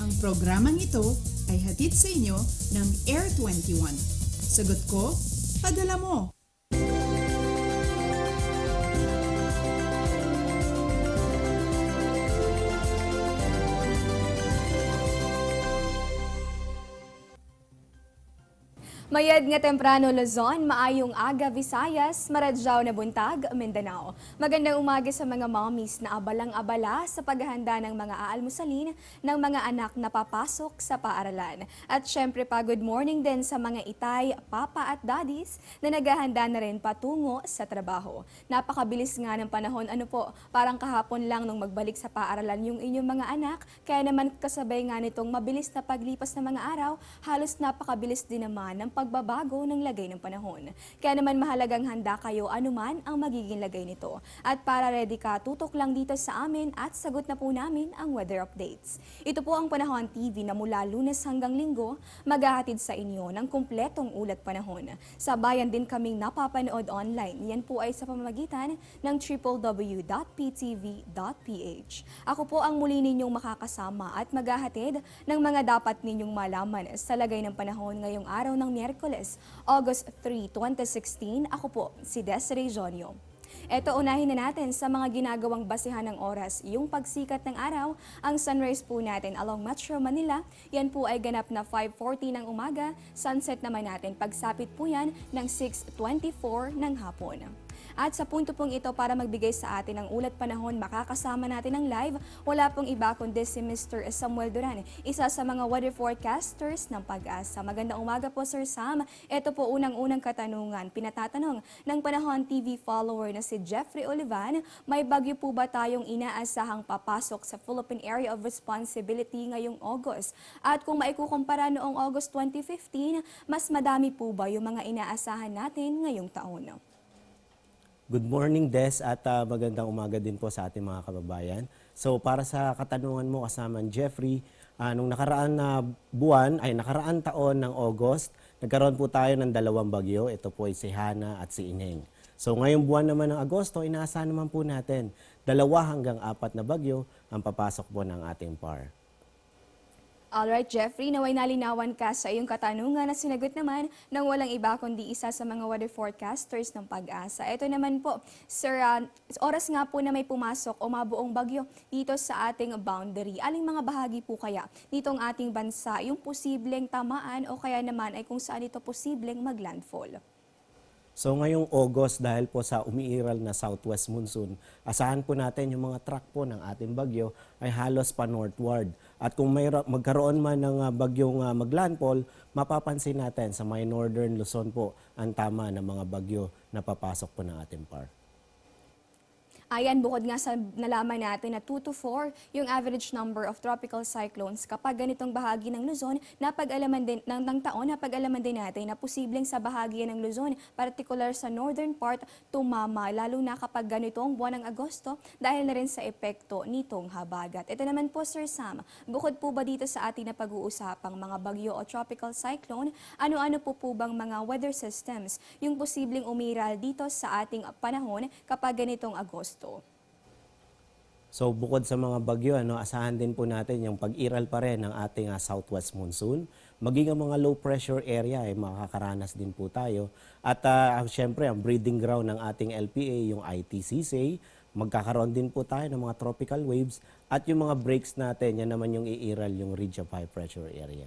Ang programang ito ay hatid sa inyo ng Air 21. Sagot ko, padala mo! Mayad nga temprano Luzon, maayong aga Visayas, maradyaw na buntag Mindanao. Magandang umaga sa mga mommies na abalang-abala sa paghahanda ng mga aalmusalin ng mga anak na papasok sa paaralan. At syempre pa good morning din sa mga itay, papa at daddies na naghahanda na rin patungo sa trabaho. Napakabilis nga ng panahon, parang kahapon lang nung magbalik sa paaralan yung inyong mga anak, kaya naman kasabay nga nitong mabilis na paglipas ng mga araw, halos napakabilis din naman ng pagbabago ng lagay ng panahon. Kaya naman mahalagang handa kayo anuman ang magiging lagay nito. At para ready ka, tutok lang dito sa amin at sagot na po namin ang weather updates. Ito po ang Panahon TV na mula Lunes hanggang Linggo, maghahatid sa inyo ng kumpletong ulat panahon. Sa bayan din kaming napapanood online. Yan po ay sa pamamagitan ng www.ptv.ph. Ako po ang muli ninyong makakasama at maghahatid ng mga dapat ninyong malaman sa lagay ng panahon ngayong araw ng Miyerkules, August 3, 2016. Ako po, si Desiree Jonio. Eto, unahin na natin sa mga ginagawang basihan ng oras. Yung pagsikat ng araw, ang sunrise po natin along Metro Manila, yan po ay ganap na 5:40 ng umaga. Sunset naman natin, pagsapit po yan ng 6:24 ng hapon. At sa punto pong ito, para magbigay sa atin ng ulat panahon, makakasama natin ng live, wala pong iba kundi si Mr. Samuel Duran, isa sa mga weather forecasters ng Pag-asa. Magandang umaga po, Sir Sam. Ito po unang-unang katanungan, pinatatanong ng Panahon TV follower na si Jeffrey Olivan, may bagyo po ba tayong inaasahang papasok sa Philippine Area of Responsibility ngayong August? At kung maikukumpara noong August 2015, mas madami po ba yung mga inaasahan natin ngayong taon? Good morning, Des, at magandang umaga din po sa ating mga kababayan. So para sa katanungan mo kasama Jeffrey, nung nakaraan na nakaraan taon ng August, nagkaroon po tayo ng dalawang bagyo. Ito po ay si Hana at si Ineng. So ngayong buwan naman ng Agosto, inaasahan naman po natin 2 hanggang 4 na bagyo ang papasok po ng ating PAR. Alright, Jeffrey, naway nalinawan ka sa iyong katanungan na sinagot naman ng walang iba kundi isa sa mga weather forecasters ng Pag-asa. Ito naman po, Sir, oras nga po na may pumasok o mabuong bagyo dito sa ating boundary. Aling mga bahagi po kaya nitong ating bansa yung posibleng tamaan o kaya naman ay kung saan ito posibleng maglandfall? So ngayong August, dahil po sa umiiral na southwest monsoon, asahan po natin yung mga track po ng ating bagyo ay halos pa northward. At kung magkaroon man ng bagyong maglandfall, mapapansin natin sa may northern Luzon po ang tama ng mga bagyo na papasok po ng ating PAR. Ayan, bukod nga sa nalaman natin na 2 to 4 yung average number of tropical cyclones kapag ganitong bahagi ng Luzon, napag-alaman din ng taon, napag-alaman din natin na posibleng sa bahagi ng Luzon, particular sa northern part, tumama, lalo na kapag ganitong buwan ng Agosto dahil na rin sa epekto nitong habagat. Ito naman po, Sir Sam, bukod po ba dito sa ating na pag-uusapang mga bagyo o tropical cyclone, ano-ano po bang mga weather systems yung posibleng umiral dito sa ating panahon kapag ganitong Agosto? So bukod sa mga bagyo, asahan din po natin yung pag-iral pa rin ng ating southwest monsoon. Maging ang mga low pressure area ay makakaranas din po tayo. At syempre ang breeding ground ng ating LPA, yung ITCC, magkakaroon din po tayo ng mga tropical waves. At yung mga breaks natin, yan naman yung iiral yung ridge of high pressure area.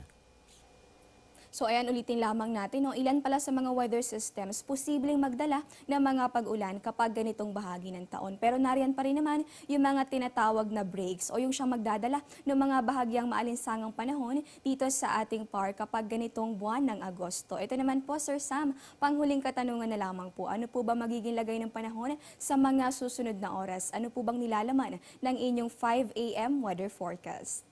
So ayan, ulitin lamang natin, ilan pala sa mga weather systems posibleng magdala ng mga pag-ulan kapag ganitong bahagi ng taon. Pero nariyan pa rin naman yung mga tinatawag na breaks o yung siyang magdadala ng mga bahagyang maalinsangang panahon dito sa ating PAR kapag ganitong buwan ng Agosto. Ito naman po, Sir Sam, panghuling katanungan na lamang po. Ano po ba magiging lagay ng panahon sa mga susunod na oras? Ano po bang nilalaman ng inyong 5 a.m. weather forecast?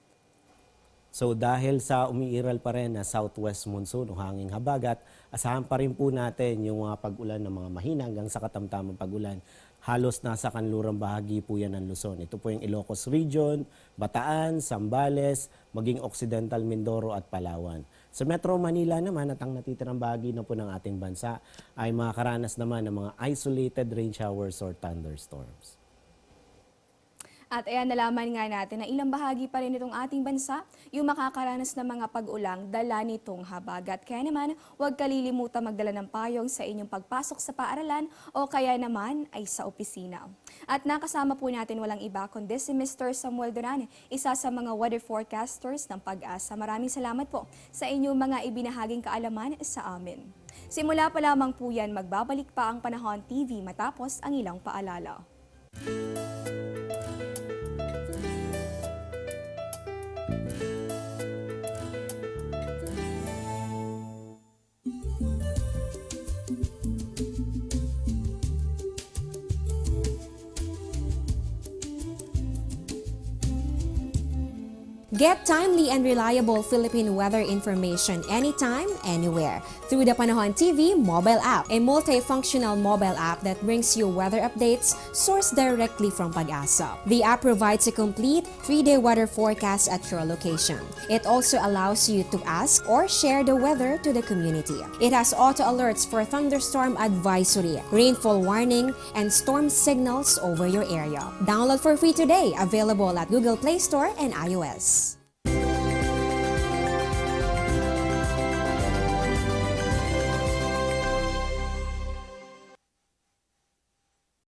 So dahil sa umiiral pa rin na southwest monsoon o hanging habagat, asahan pa rin po natin yung mga pag-ulan ng mga mahina hanggang sa katamtamang pag-ulan. Halos nasa kanlurang bahagi po yan ng Luzon. Ito po yung Ilocos Region, Bataan, Zambales, maging Occidental Mindoro at Palawan. Sa Metro Manila naman at ang natitirang bahagi na po ng ating bansa ay makakaranas naman ng mga isolated rain showers or thunderstorms. At ayan, nalaman nga natin na ilang bahagi pa rin itong ating bansa yung makakaranas ng mga pag-ulang dala nitong habagat. Kaya naman, huwag kalilimutan magdala ng payong sa inyong pagpasok sa paaralan o kaya naman ay sa opisina. At nakasama po natin walang iba kundi si Mr. Samuel Duran, isa sa mga weather forecasters ng Pag-asa. Maraming salamat po sa inyong mga ibinahaging kaalaman sa amin. Simula pa lamang po yan, magbabalik pa ang Panahon TV matapos ang ilang paalala. Get timely and reliable Philippine weather information anytime, anywhere through the Panahon TV mobile app, a multifunctional mobile app that brings you weather updates sourced directly from Pag-asa. The app provides a complete 3-day weather forecast at your location. It also allows you to ask or share the weather to the community. It has auto alerts for thunderstorm advisory, rainfall warning, and storm signals over your area. Download for free today, available at Google Play Store and iOS.